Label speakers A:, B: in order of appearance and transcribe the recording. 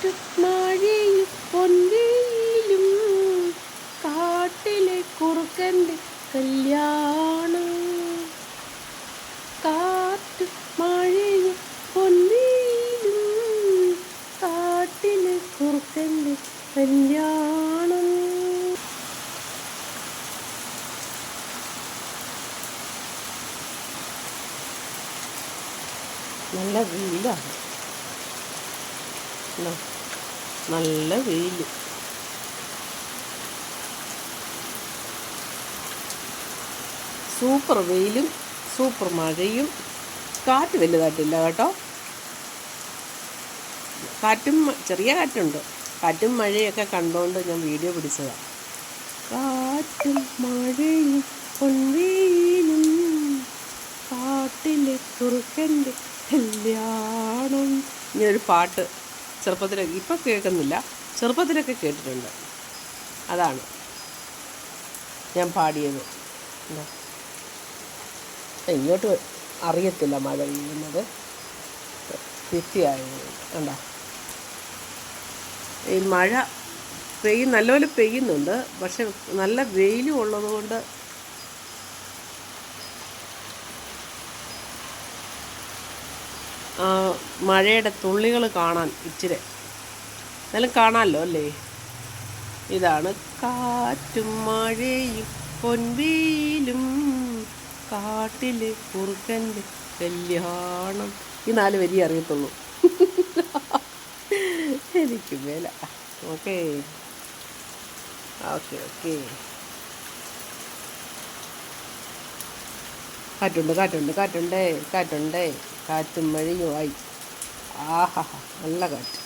A: കാറ്റും മഴയും പൊൻവെയിലും കാട്ടിലെ കുറുക്കൻ്റെ കല്യാണം. കാറ്റും മഴയും പൊൻവെയിലും കാട്ടിലെ കുറുക്കൻ്റെ കല്യാണം. നല്ല വെയിലാണ്, നല്ല വെയിൽ. സൂപ്പർ വെയിലും സൂപ്പർ മഴയും. കാറ്റ് വലുതായിട്ടില്ല കേട്ടോ, കാറ്റും ചെറിയ കാറ്റുണ്ട്. കാറ്റും മഴയൊക്കെ കണ്ടുകൊണ്ട് ഞാൻ വീഡിയോ പിടിച്ചതാണ്. കാറ്റും മഴയും പൊൻവെയിലും കാട്ടിലെ കുറുക്കൻ്റെ കല്യാണം. ഇങ്ങനൊരു പാട്ട് ചെറുപ്പത്തിലൊക്കെ, ഇപ്പം കേൾക്കുന്നില്ല, ചെറുപ്പത്തിലൊക്കെ കേട്ടിട്ടുണ്ട്. അതാണ് ഞാൻ പാടിയത്. ഇങ്ങോട്ട് അറിയത്തില്ല മഴ പെയ്യുന്നത്, ഭിത്തിയായത് കണ്ടോ. ഈ മഴ നല്ലപോലെ പെയ്യുന്നുണ്ട്, പക്ഷെ നല്ല വെയിലും ഉള്ളതുകൊണ്ട് മഴയുടെ തുള്ളികൾ കാണാൻ ഇച്ചിരി എന്നാലും കാണാമല്ലോ അല്ലേ. ഇതാണ് കാറ്റും മഴയും പൊൻവെയിലും കാട്ടിലെ കുറുക്കൻ്റെ കല്യാണം. ഈ 4 വരി അറിയത്തുള്ളൂ, എനിക്ക് മേല. Okay okay okay. കാറ്റുണ്ട് കാറ്റുണ്ട് കാറ്റുണ്ടേ കാറ്റുണ്ടേ കാറ്റും മഴയുമായി. ആഹാ, നല്ല കാറ്റ്.